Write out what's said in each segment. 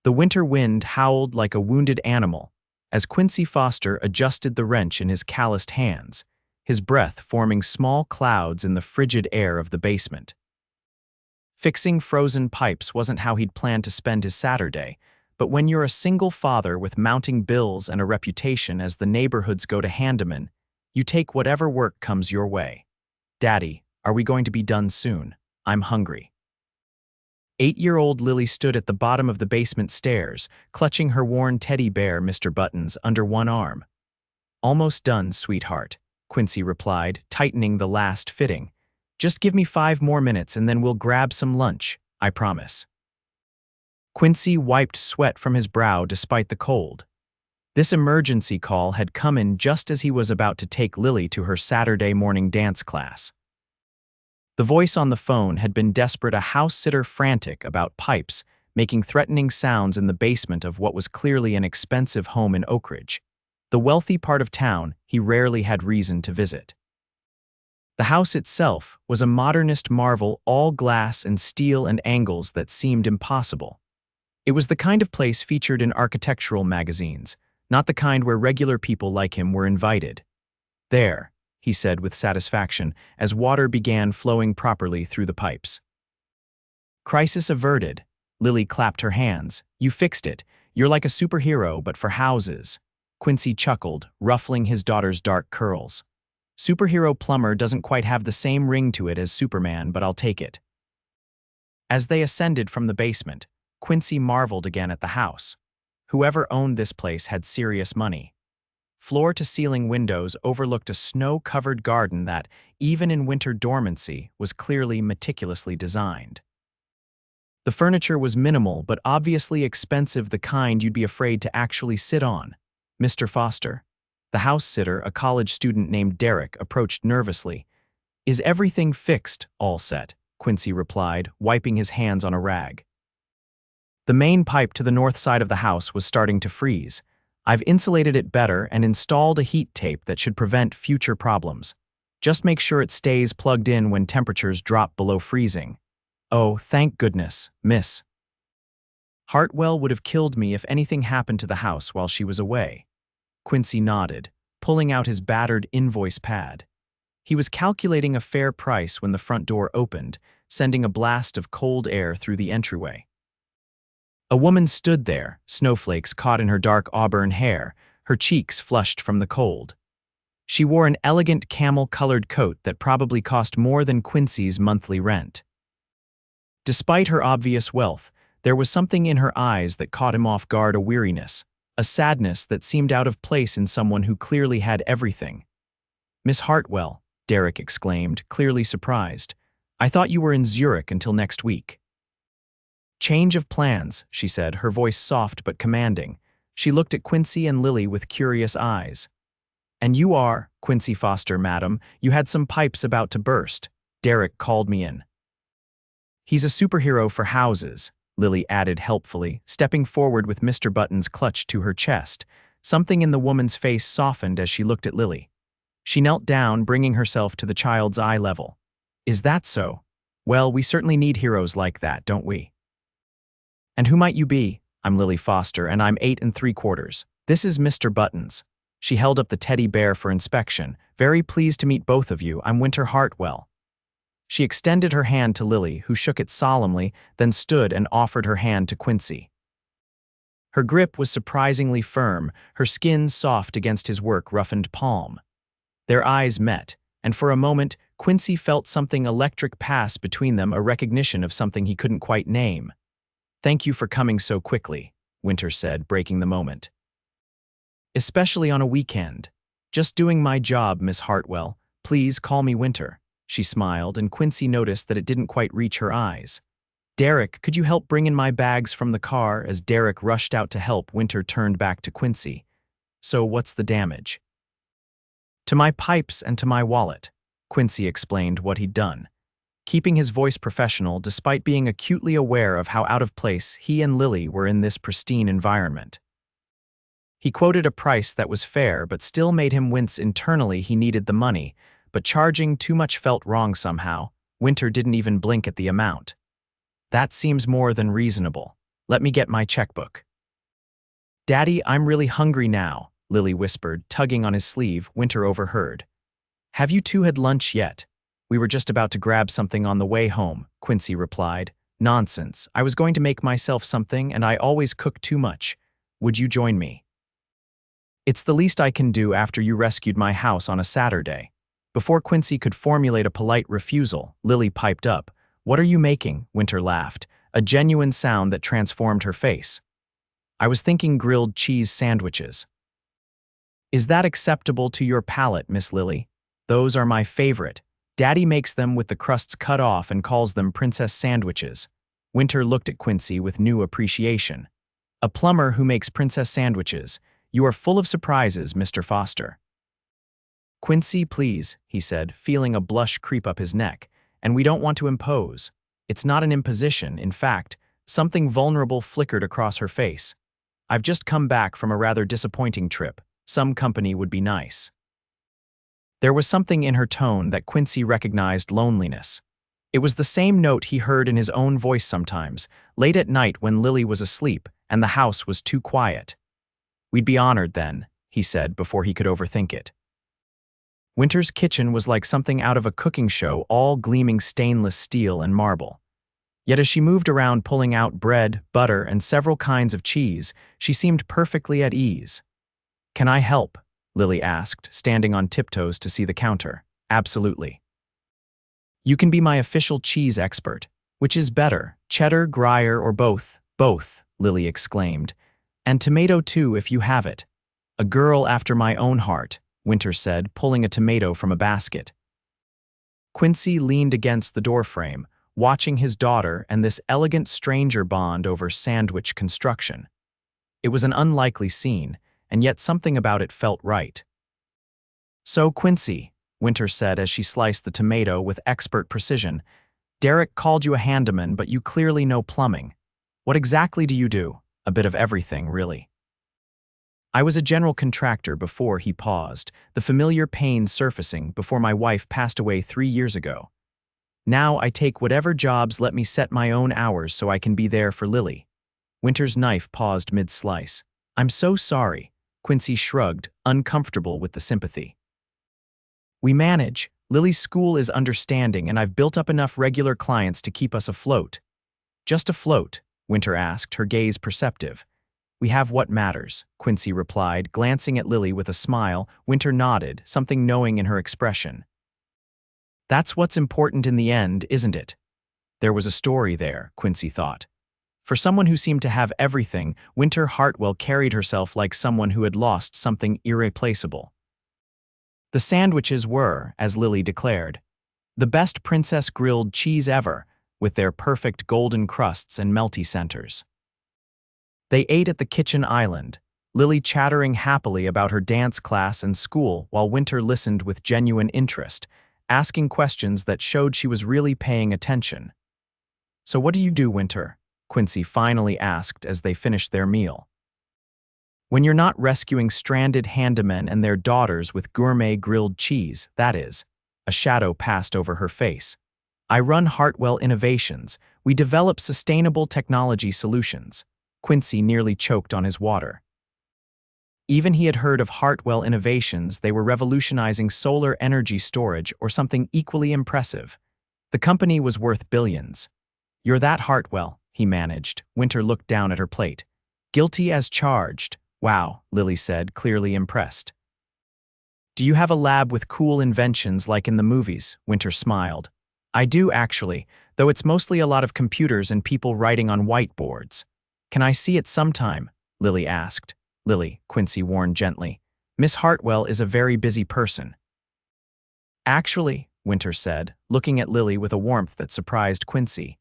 The winter wind howled like a wounded animal as Quincy Foster adjusted the wrench in his calloused hands, his breath forming small clouds in the frigid air of the basement. Fixing frozen pipes wasn't how he'd planned to spend his Saturday, but when you're a single father with mounting bills and a reputation as the neighborhood's go-to handyman, you take whatever work comes your way. "Daddy, are we going to be done soon? I'm hungry." 8-year-old Lily stood at the bottom of the basement stairs, clutching her worn teddy bear, Mr. Buttons, under one arm. "Almost done, sweetheart," Quincy replied, tightening the last fitting. "Just give me 5 more minutes and then we'll grab some lunch, I promise." Quincy wiped sweat from his brow despite the cold. This emergency call had come in just as he was about to take Lily to her Saturday morning dance class. The voice on the phone had been desperate, a house sitter frantic about pipes, making threatening sounds in the basement of what was clearly an expensive home in Oak Ridge, the wealthy part of town he rarely had reason to visit. The house itself was a modernist marvel, all glass and steel and angles that seemed impossible. It was the kind of place featured in architectural magazines, not the kind where regular people like him were invited. "There," he said with satisfaction, as water began flowing properly through the pipes. "Crisis averted." Lily clapped her hands. "You fixed it. You're like a superhero, but for houses." Quincy chuckled, ruffling his daughter's dark curls. "Superhero plumber doesn't quite have the same ring to it as Superman, but I'll take it." As they ascended from the basement, Quincy marveled again at the house. Whoever owned this place had serious money. Floor-to-ceiling windows overlooked a snow-covered garden that, even in winter dormancy, was clearly meticulously designed. The furniture was minimal but obviously expensive, the kind you'd be afraid to actually sit on. Mr. Foster, the house sitter, a college student named Derek, approached nervously. "Is everything fixed, all set?" Quincy replied, wiping his hands on a rag. The main pipe to the north side of the house was starting to freeze. "I've insulated it better and installed a heat tape that should prevent future problems. Just make sure it stays plugged in when temperatures drop below freezing." "Oh, thank goodness, Miss Hartwell would have killed me if anything happened to the house while she was away." Quincy nodded, pulling out his battered invoice pad. He was calculating a fair price when the front door opened, sending a blast of cold air through the entryway. A woman stood there, snowflakes caught in her dark auburn hair, her cheeks flushed from the cold. She wore an elegant camel-colored coat that probably cost more than Quincy's monthly rent. Despite her obvious wealth, there was something in her eyes that caught him off guard, a weariness, a sadness that seemed out of place in someone who clearly had everything. "Miss Hartwell," Derek exclaimed, clearly surprised. "I thought you were in Zurich until next week." "Change of plans," she said, her voice soft but commanding. She looked at Quincy and Lily with curious eyes. "And you are, Quincy Foster, madam. You had some pipes about to burst. Derek called me in." "He's a superhero for houses," Lily added helpfully, stepping forward with Mr. Buttons clutched to her chest. Something in the woman's face softened as she looked at Lily. She knelt down, bringing herself to the child's eye level. "Is that so? Well, we certainly need heroes like that, don't we?" "And who might you be?" "I'm Lily Foster, and I'm 8 3/4. This is Mr. Buttons." She held up the teddy bear for inspection. "Very pleased to meet both of you. I'm Winter Hartwell." She extended her hand to Lily, who shook it solemnly, then stood and offered her hand to Quincy. Her grip was surprisingly firm, her skin soft against his work-roughened palm. Their eyes met, and for a moment, Quincy felt something electric pass between them, a recognition of something he couldn't quite name. "Thank you for coming so quickly," Winter said, breaking the moment. "Especially on a weekend. Just doing my job, Miss Hartwell. Please call me Winter." She smiled, and Quincy noticed that it didn't quite reach her eyes. "Derek, could you help bring in my bags from the car?" As Derek rushed out to help, Winter turned back to Quincy. "So what's the damage?" "To my pipes and to my wallet." Quincy explained what he'd done, keeping his voice professional despite being acutely aware of how out of place he and Lily were in this pristine environment. He quoted a price that was fair but still made him wince internally. He needed the money, but charging too much felt wrong somehow. Winter didn't even blink at the amount. "That seems more than reasonable." Let me get my checkbook. Daddy, I'm really hungry now, Lily whispered, tugging on his sleeve. Winter overheard. Have you two had lunch yet? We were just about to grab something on the way home, Quincy replied. Nonsense. I was going to make myself something, and I always cook too much. Would you join me? It's the least I can do after you rescued my house on a Saturday. Before Quincy could formulate a polite refusal, Lily piped up. What are you making? Winter laughed, a genuine sound that transformed her face. I was thinking grilled cheese sandwiches. Is that acceptable to your palate, Miss Lily? Those are my favorite. Daddy makes them with the crusts cut off and calls them princess sandwiches. Winter looked at Quincy with new appreciation. A plumber who makes princess sandwiches. You are full of surprises, Mr. Foster. Quincy, please, he said, feeling a blush creep up his neck. And we don't want to impose. It's not an imposition, in fact. Something vulnerable flickered across her face. I've just come back from a rather disappointing trip. Some company would be nice. There was something in her tone that Quincy recognized loneliness. It was the same note he heard in his own voice sometimes, late at night when Lily was asleep and the house was too quiet. We'd be honored then, he said before he could overthink it. Winter's kitchen was like something out of a cooking show, all gleaming stainless steel and marble. Yet as she moved around pulling out bread, butter, and several kinds of cheese, she seemed perfectly at ease. Can I help? Lily asked, standing on tiptoes to see the counter. Absolutely. You can be my official cheese expert. Which is better, cheddar, Gruyere, or both? Both, Lily exclaimed. And tomato too, if you have it. A girl after my own heart, Winter said, pulling a tomato from a basket. Quincy leaned against the doorframe, watching his daughter and this elegant stranger bond over sandwich construction. It was an unlikely scene, and yet something about it felt right. So, Quincy, Winter said as she sliced the tomato with expert precision, Derek called you a handyman, but you clearly know plumbing. What exactly do you do? A bit of everything, really. I was a general contractor before. He paused, the familiar pain surfacing before my wife passed away 3 years ago. Now I take whatever jobs let me set my own hours so I can be there for Lily. Winter's knife paused mid-slice. I'm so sorry. Quincy shrugged, uncomfortable with the sympathy. We manage. Lily's school is understanding, and I've built up enough regular clients to keep us afloat. Just afloat? Winter asked, her gaze perceptive. We have what matters, Quincy replied, glancing at Lily with a smile. Winter nodded, something knowing in her expression. That's what's important in the end, isn't it? There was a story there, Quincy thought. For someone who seemed to have everything, Winter Hartwell carried herself like someone who had lost something irreplaceable. The sandwiches were, as Lily declared, the best princess grilled cheese ever, with their perfect golden crusts and melty centers. They ate at the kitchen island, Lily chattering happily about her dance class and school while Winter listened with genuine interest, asking questions that showed she was really paying attention. So what do you do, Winter? Quincy finally asked as they finished their meal. When you're not rescuing stranded handymen and their daughters with gourmet grilled cheese, that is. A shadow passed over her face. I run Hartwell Innovations. We develop sustainable technology solutions. Quincy nearly choked on his water. Even he had heard of Hartwell Innovations. They were revolutionizing solar energy storage or something equally impressive. The company was worth billions. You're that Hartwell, he managed. Winter looked down at her plate. Guilty as charged. Wow, Lily said, clearly impressed. Do you have a lab with cool inventions like in the movies? Winter smiled. I do, actually, though it's mostly a lot of computers and people writing on whiteboards. Can I see it sometime? Lily asked. Lily, Quincy warned gently. Miss Hartwell is a very busy person. Actually, Winter said, looking at Lily with a warmth that surprised Quincy.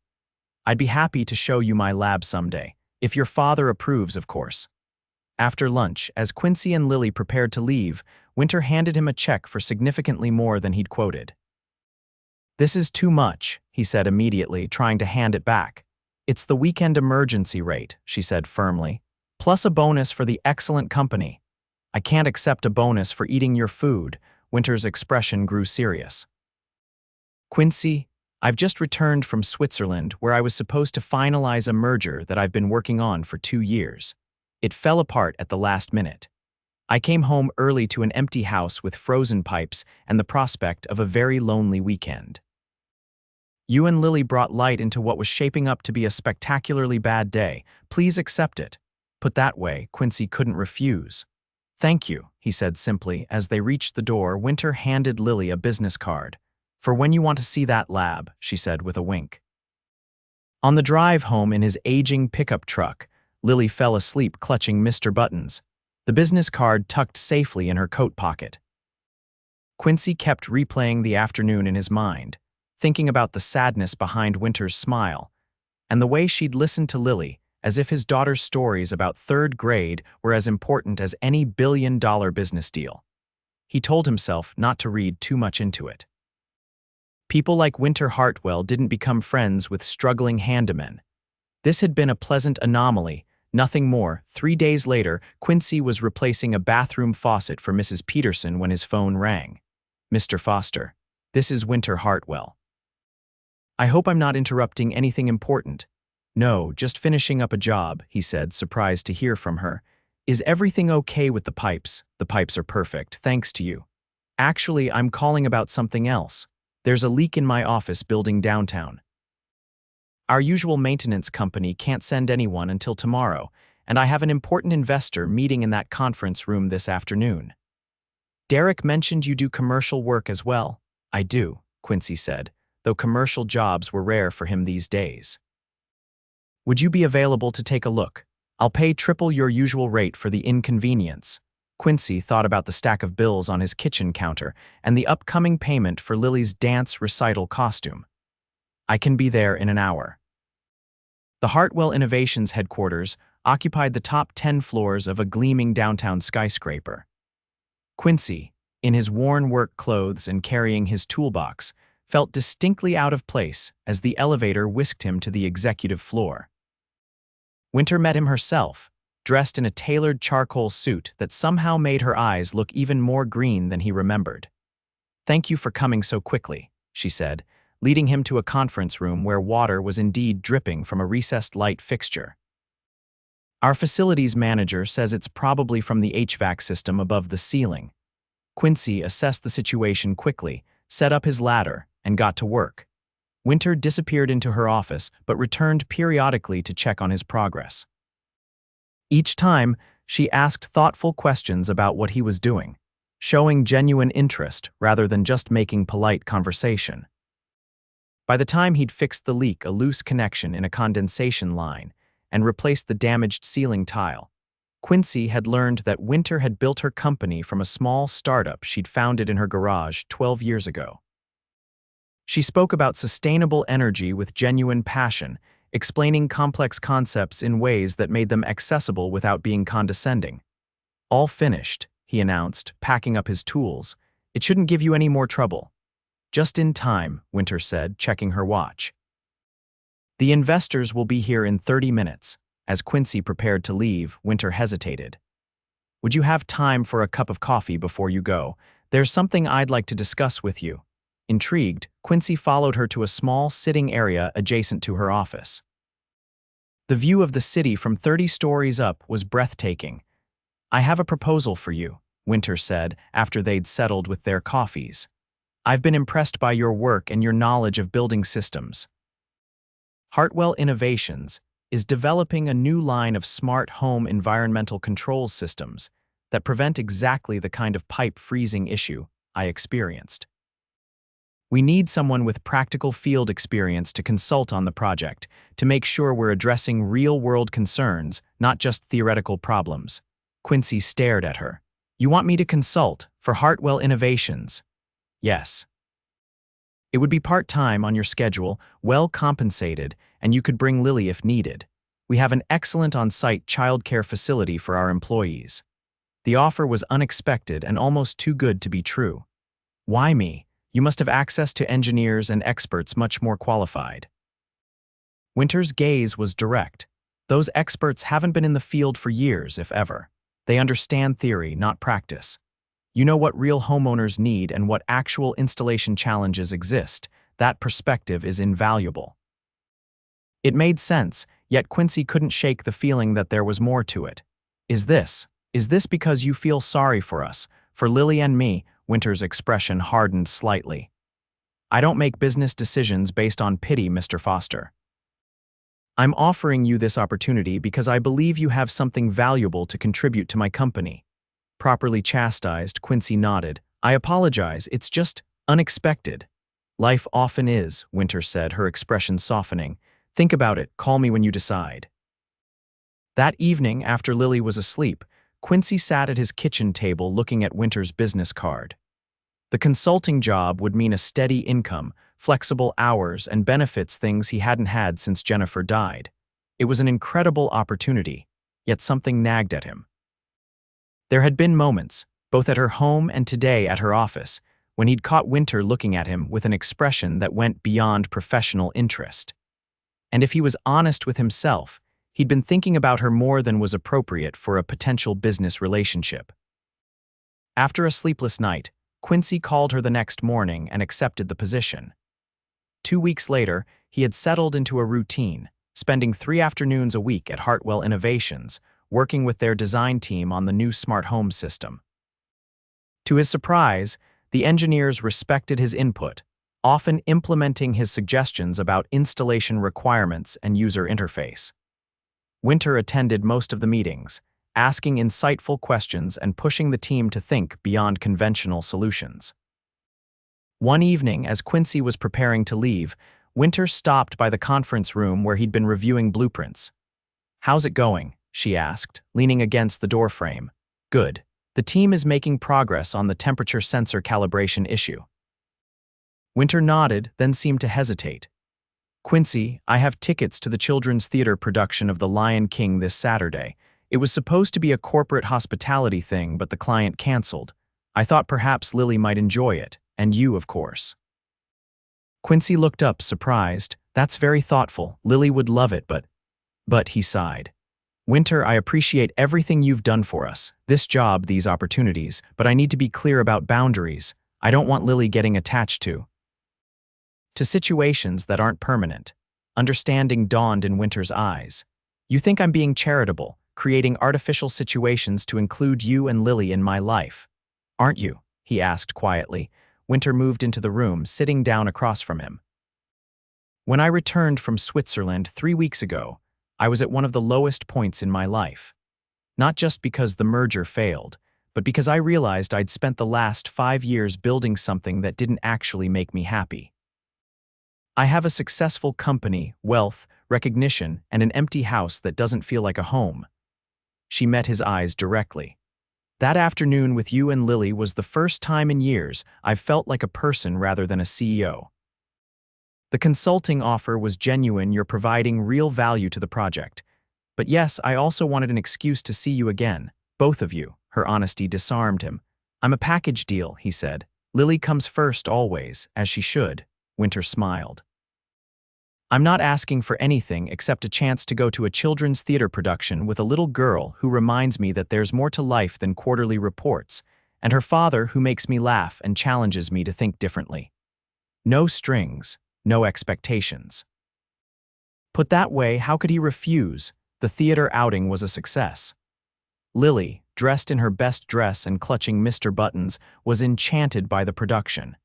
I'd be happy to show you my lab someday, if your father approves, of course. After lunch, as Quincy and Lily prepared to leave, Winter handed him a check for significantly more than he'd quoted. This is too much, he said immediately, trying to hand it back. It's the weekend emergency rate, she said firmly, plus a bonus for the excellent company. I can't accept a bonus for eating your food. Winter's expression grew serious. Quincy, I've just returned from Switzerland where I was supposed to finalize a merger that I've been working on for 2 years. It fell apart at the last minute. I came home early to an empty house with frozen pipes and the prospect of a very lonely weekend. You and Lily brought light into what was shaping up to be a spectacularly bad day. Please accept it. Put that way, Quincy couldn't refuse. Thank you, he said simply. As they reached the door, Winter handed Lily a business card. For when you want to see that lab, she said with a wink. On the drive home in his aging pickup truck, Lily fell asleep clutching Mr. Buttons, the business card tucked safely in her coat pocket. Quincy kept replaying the afternoon in his mind, thinking about the sadness behind Winter's smile, and the way she'd listened to Lily, as if his daughter's stories about third grade were as important as any billion-dollar business deal. He told himself not to read too much into it. People like Winter Hartwell didn't become friends with struggling handymen. This had been a pleasant anomaly, nothing more. 3 days later, Quincy was replacing a bathroom faucet for Mrs. Peterson when his phone rang. Mr. Foster, this is Winter Hartwell. I hope I'm not interrupting anything important. No, just finishing up a job, he said, surprised to hear from her. Is everything okay with the pipes? The pipes are perfect, thanks to you. Actually, I'm calling about something else. There's a leak in my office building downtown. Our usual maintenance company can't send anyone until tomorrow, and I have an important investor meeting in that conference room this afternoon. Derek mentioned you do commercial work as well. I do, Quincy said, though commercial jobs were rare for him these days. Would you be available to take a look? I'll pay triple your usual rate for the inconvenience. Quincy thought about the stack of bills on his kitchen counter and the upcoming payment for Lily's dance recital costume. I can be there in an hour. The Hartwell Innovations headquarters occupied the top 10 floors of a gleaming downtown skyscraper. Quincy, in his worn work clothes and carrying his toolbox, felt distinctly out of place as the elevator whisked him to the executive floor. Winter met him herself, dressed in a tailored charcoal suit that somehow made her eyes look even more green than he remembered. Thank you for coming so quickly, she said, leading him to a conference room where water was indeed dripping from a recessed light fixture. Our facilities manager says it's probably from the HVAC system above the ceiling. Quincy assessed the situation quickly, set up his ladder, and got to work. Winter disappeared into her office but returned periodically to check on his progress. Each time, she asked thoughtful questions about what he was doing, showing genuine interest rather than just making polite conversation. By the time he'd fixed the leak, a loose connection in a condensation line, and replaced the damaged ceiling tile, Quincy had learned that Winter had built her company from a small startup she'd founded in her garage 12 years ago. She spoke about sustainable energy with genuine passion, explaining complex concepts in ways that made them accessible without being condescending. All finished, he announced, packing up his tools. It shouldn't give you any more trouble. Just in time, Winter said, checking her watch. The investors will be here in 30 minutes. As Quincy prepared to leave, Winter hesitated. Would you have time for a cup of coffee before you go? There's something I'd like to discuss with you. Intrigued, Quincy followed her to a small sitting area adjacent to her office. The view of the city from 30 stories up was breathtaking. I have a proposal for you, Winter said after they'd settled with their coffees. I've been impressed by your work and your knowledge of building systems. Hartwell Innovations is developing a new line of smart home environmental control systems that prevent exactly the kind of pipe freezing issue I experienced. We need someone with practical field experience to consult on the project to make sure we're addressing real-world concerns, not just theoretical problems. Quincy stared at her. You want me to consult for Hartwell Innovations? Yes. It would be part-time on your schedule, well compensated, and you could bring Lily if needed. We have an excellent on-site childcare facility for our employees. The offer was unexpected and almost too good to be true. Why me? You must have access to engineers and experts much more qualified. Winter's gaze was direct. Those experts haven't been in the field for years, if ever. They understand theory, not practice. You know what real homeowners need and what actual installation challenges exist. that perspective is invaluable. It made sense, yet Quincy couldn't shake the feeling that there was more to it. Is this because you feel sorry for us, for Lily and me? Winter's expression hardened slightly. I don't make business decisions based on pity, Mr. Foster. I'm offering you this opportunity because I believe you have something valuable to contribute to my company. Properly chastised, Quincy nodded. I apologize, it's just unexpected. Life often is, Winter said, her expression softening. Think about it, call me when you decide. That evening, after Lily was asleep, Quincy sat at his kitchen table looking at Winter's business card. The consulting job would mean a steady income, flexible hours, and benefits, things he hadn't had since Jennifer died. It was an incredible opportunity, yet something nagged at him. There had been moments, both at her home and today at her office, when he'd caught Winter looking at him with an expression that went beyond professional interest. And if he was honest with himself, he'd been thinking about her more than was appropriate for a potential business relationship. After a sleepless night, Quincy called her the next morning and accepted the position. 2 weeks later, he had settled into a routine, spending 3 afternoons a week at Hartwell Innovations, working with their design team on the new smart home system. To his surprise, the engineers respected his input, often implementing his suggestions about installation requirements and user interface. Winter attended most of the meetings, asking insightful questions and pushing the team to think beyond conventional solutions. One evening, as Quincy was preparing to leave, Winter stopped by the conference room where he'd been reviewing blueprints. "How's it going?" she asked, leaning against the doorframe. "Good. The team is making progress on the temperature sensor calibration issue." Winter nodded, then seemed to hesitate. "Quincy, I have tickets to the children's theater production of The Lion King this Saturday. It was supposed to be a corporate hospitality thing, but the client canceled. I thought perhaps Lily might enjoy it, and you, of course." Quincy looked up, surprised. "That's very thoughtful. Lily would love it, but he sighed. "Winter, I appreciate everything you've done for us, this job, these opportunities, but I need to be clear about boundaries. I don't want Lily getting attached to situations that aren't permanent." Understanding dawned in Winter's eyes. "You think I'm being charitable, creating artificial situations to include you and Lily in my life, aren't you?" he asked quietly. Winter moved into the room, sitting down across from him. "When I returned from Switzerland 3 weeks ago, I was at one of the lowest points in my life. Not just because the merger failed, but because I realized I'd spent the last 5 years building something that didn't actually make me happy. I have a successful company, wealth, recognition, and an empty house that doesn't feel like a home." She met his eyes directly. "That afternoon with you and Lily was the first time in years I've felt like a person rather than a CEO. The consulting offer was genuine, you're providing real value to the project. But yes, I also wanted an excuse to see you again, both of you." Her honesty disarmed him. "I'm a package deal," he said. "Lily comes first always, as she should." Winter smiled. "I'm not asking for anything except a chance to go to a children's theater production with a little girl who reminds me that there's more to life than quarterly reports, and her father who makes me laugh and challenges me to think differently. No strings, no expectations." Put that way, how could he refuse? The theater outing was a success. Lily, dressed in her best dress and clutching Mr. Buttons, was enchanted by the production.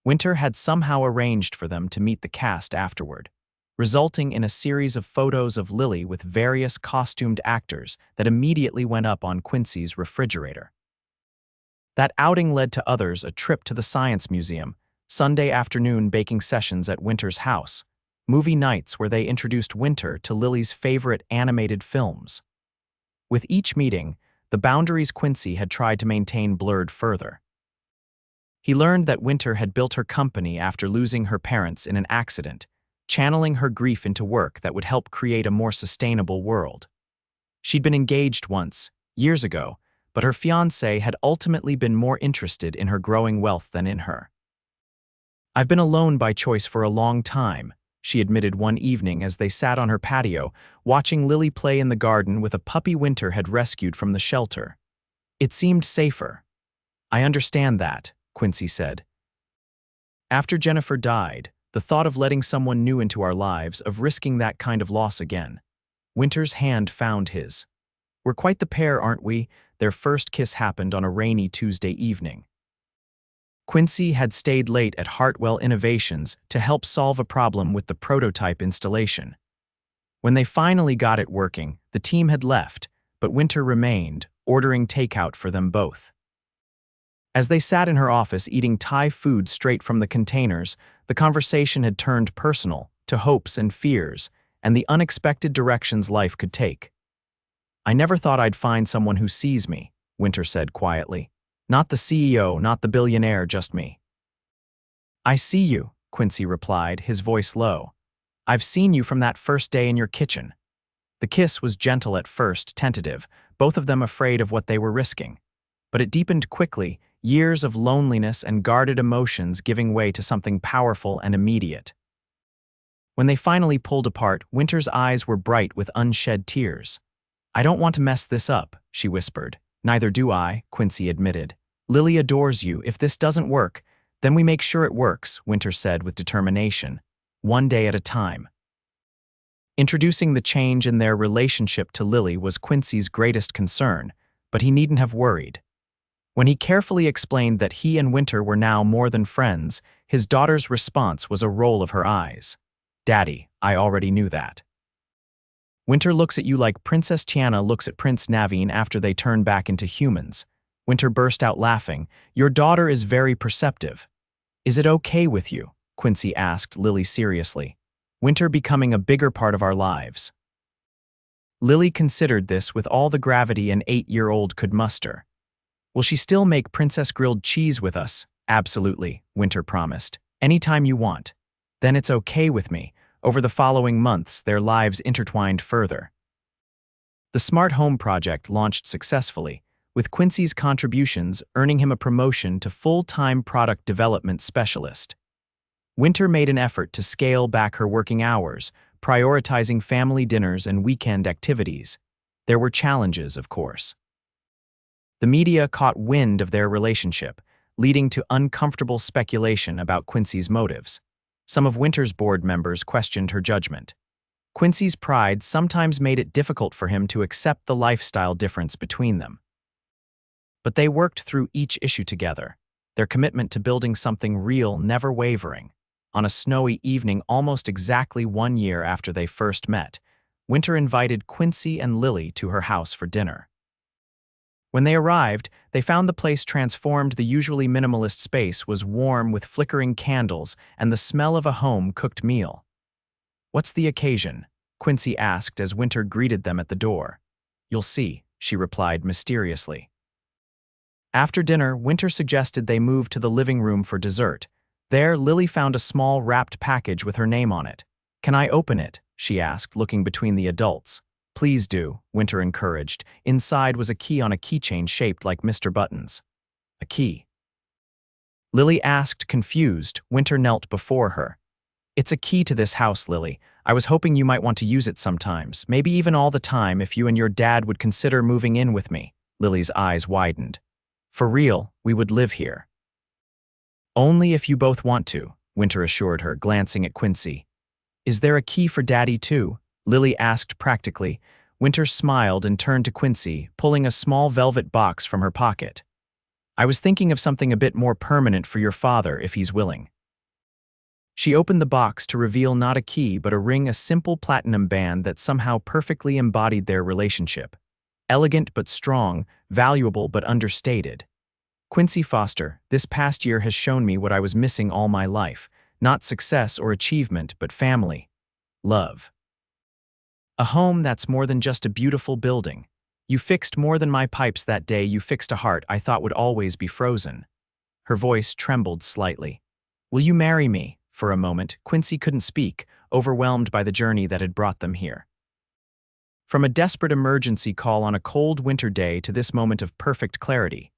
Winter had somehow arranged for them to meet the cast afterward, resulting in a series of photos of Lily with various costumed actors that immediately went up on Quincy's refrigerator. That outing led to others: a trip to the Science Museum, Sunday afternoon baking sessions at Winter's house, movie nights where they introduced Winter to Lily's favorite animated films. With each meeting, the boundaries Quincy had tried to maintain blurred further. He learned that Winter had built her company after losing her parents in an accident, channeling her grief into work that would help create a more sustainable world. She'd been engaged once, years ago, but her fiancé had ultimately been more interested in her growing wealth than in her. "I've been alone by choice for a long time," she admitted one evening as they sat on her patio, watching Lily play in the garden with a puppy Winter had rescued from the shelter. "It seemed safer." "I understand that," Quincy said. After Jennifer died, the thought of letting someone new into our lives, of risking that kind of loss again. Winter's hand found his. We're quite the pair, aren't we? Their first kiss happened on a rainy Tuesday evening. Quincy had stayed late at Hartwell Innovations to help solve a problem with the prototype installation. When they finally got it working, the team had left, but Winter remained, ordering takeout for them both. As they sat in her office eating Thai food straight from the containers, the conversation had turned personal, to hopes and fears, and the unexpected directions life could take. "I never thought I'd find someone who sees me," Winter said quietly. "Not the CEO, not the billionaire, just me." "I see you," Quincy replied, his voice low. "I've seen you from that first day in your kitchen." The kiss was gentle at first, tentative, both of them afraid of what they were risking. But it deepened quickly, years of loneliness and guarded emotions giving way to something powerful and immediate. When they finally pulled apart, Winter's eyes were bright with unshed tears. "I don't want to mess this up," she whispered. "Neither do I," Quincy admitted. "Lily adores you. If this doesn't work, then we make sure it works," Winter said with determination. "One day at a time." Introducing the change in their relationship to Lily was Quincy's greatest concern, but he needn't have worried. When he carefully explained that he and Winter were now more than friends, his daughter's response was a roll of her eyes. "Daddy, I already knew that." "Winter looks at you like Princess Tiana looks at Prince Naveen after they turn back into humans." Winter burst out laughing. "Your daughter is very perceptive." "Is it okay with you?" Quincy asked Lily seriously. "Winter becoming a bigger part of our lives." Lily considered this with all the gravity an 8-year-old could muster. "Will she still make Princess grilled cheese with us?" "Absolutely," Winter promised. "Anytime you want." "Then it's okay with me." Over the following months, their lives intertwined further. The Smart Home project launched successfully, with Quincy's contributions earning him a promotion to full-time product development specialist. Winter made an effort to scale back her working hours, prioritizing family dinners and weekend activities. There were challenges, of course. The media caught wind of their relationship, leading to uncomfortable speculation about Quincy's motives. Some of Winter's board members questioned her judgment. Quincy's pride sometimes made it difficult for him to accept the lifestyle difference between them. But they worked through each issue together, their commitment to building something real never wavering. On a snowy evening almost exactly 1 year after they first met, Winter invited Quincy and Lily to her house for dinner. When they arrived, they found the place transformed. The usually minimalist space was warm with flickering candles and the smell of a home-cooked meal. "What's the occasion?" Quincy asked as Winter greeted them at the door. "You'll see," she replied mysteriously. After dinner, Winter suggested they move to the living room for dessert. There, Lily found a small wrapped package with her name on it. "Can I open it?" she asked, looking between the adults. "Please do," Winter encouraged. Inside was a key on a keychain shaped like Mr. Button's. "A key?" Lily asked, confused. Winter knelt before her. "It's a key to this house, Lily. I was hoping you might want to use it sometimes, maybe even all the time if you and your dad would consider moving in with me." Lily's eyes widened. "For real, we would live here." "Only if you both want to," Winter assured her, glancing at Quincy. "Is there a key for Daddy too?" Lily asked practically. Winter smiled and turned to Quincy, pulling a small velvet box from her pocket. "I was thinking of something a bit more permanent for your father, if he's willing." She opened the box to reveal not a key but a ring, a simple platinum band that somehow perfectly embodied their relationship. Elegant but strong, valuable but understated. "Quincy Foster, this past year has shown me what I was missing all my life. Not success or achievement, but family. Love. A home that's more than just a beautiful building. You fixed more than my pipes that day. You fixed a heart I thought would always be frozen." Her voice trembled slightly. "Will you marry me?" For a moment, Quincy couldn't speak, overwhelmed by the journey that had brought them here. From a desperate emergency call on a cold winter day to this moment of perfect clarity.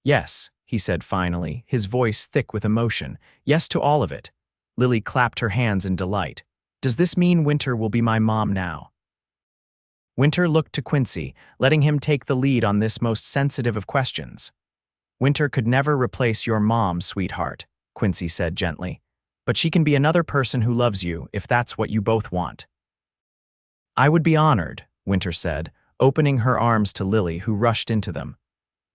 "Yes," he said finally, his voice thick with emotion. "Yes to all of it." Lily clapped her hands in delight. "Does this mean Winter will be my mom now?" Winter looked to Quincy, letting him take the lead on this most sensitive of questions. "Winter could never replace your mom, sweetheart. Quincy said gently. "But she can be another person who loves you if that's what you both want." "I would be honored," Winter said, opening her arms to Lily, who rushed into them.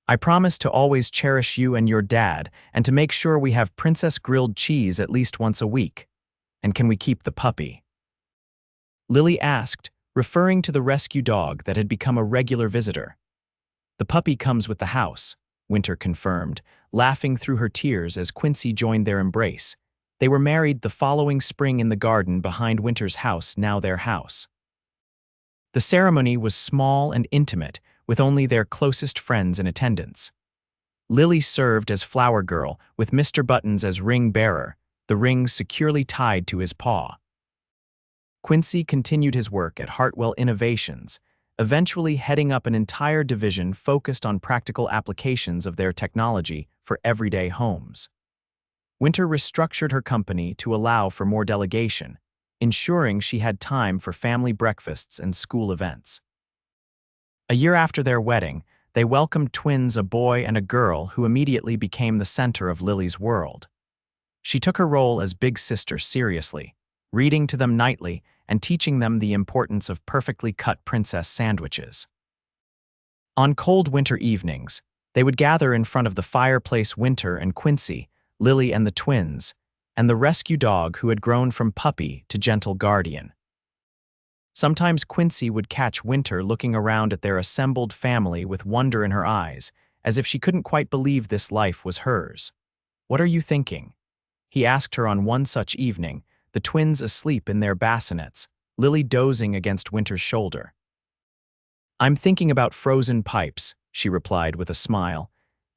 "I promise to always cherish you and your dad, and to make sure we have princess grilled cheese at least once a week. And can we keep the puppy?" Lily asked, referring to the rescue dog that had become a regular visitor. "The puppy comes with the house," Winter confirmed, laughing through her tears as Quincy joined their embrace. They were married the following spring in the garden behind Winter's house, now their house. The ceremony was small and intimate, with only their closest friends in attendance. Lily served as flower girl, with Mr. Buttons as ring bearer, the rings securely tied to his paw. Quincy continued his work at Hartwell Innovations, eventually heading up an entire division focused on practical applications of their technology for everyday homes. Winter restructured her company to allow for more delegation, ensuring she had time for family breakfasts and school events. A year after their wedding, they welcomed twins, a boy and a girl, who immediately became the center of Lily's world. She took her role as big sister seriously, reading to them nightly and teaching them the importance of perfectly cut princess sandwiches. On cold winter evenings, they would gather in front of the fireplace, Winter and Quincy, Lily and the twins, and the rescue dog who had grown from puppy to gentle guardian. Sometimes Quincy would catch Winter looking around at their assembled family with wonder in her eyes, as if she couldn't quite believe this life was hers. "What are you thinking?" he asked her on one such evening, the twins asleep in their bassinets, Lily dozing against Winter's shoulder. "I'm thinking about frozen pipes," she replied with a smile,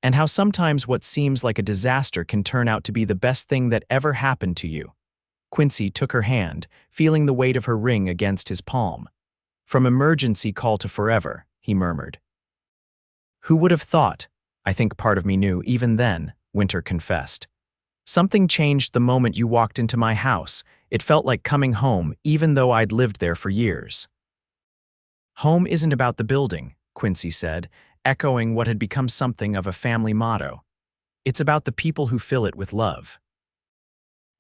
"and how sometimes what seems like a disaster can turn out to be the best thing that ever happened to you." Quincy took her hand, feeling the weight of her ring against his palm. "From emergency call to forever," he murmured. "Who would have thought?" "I think part of me knew, even then," Winter confessed. "Something changed the moment you walked into my house. It felt like coming home, even though I'd lived there for years." "Home isn't about the building," Quincy said, echoing what had become something of a family motto. "It's about the people who fill it with love."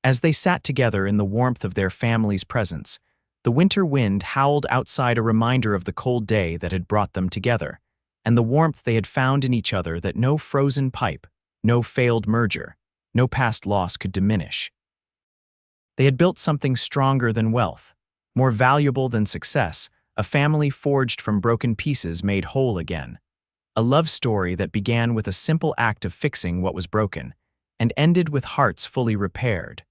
As they sat together in the warmth of their family's presence, the winter wind howled outside, a reminder of the cold day that had brought them together, and the warmth they had found in each other that no frozen pipe, no failed merger, no past loss could diminish. They had built something stronger than wealth, more valuable than success, a family forged from broken pieces made whole again. A love story that began with a simple act of fixing what was broken, and ended with hearts fully repaired.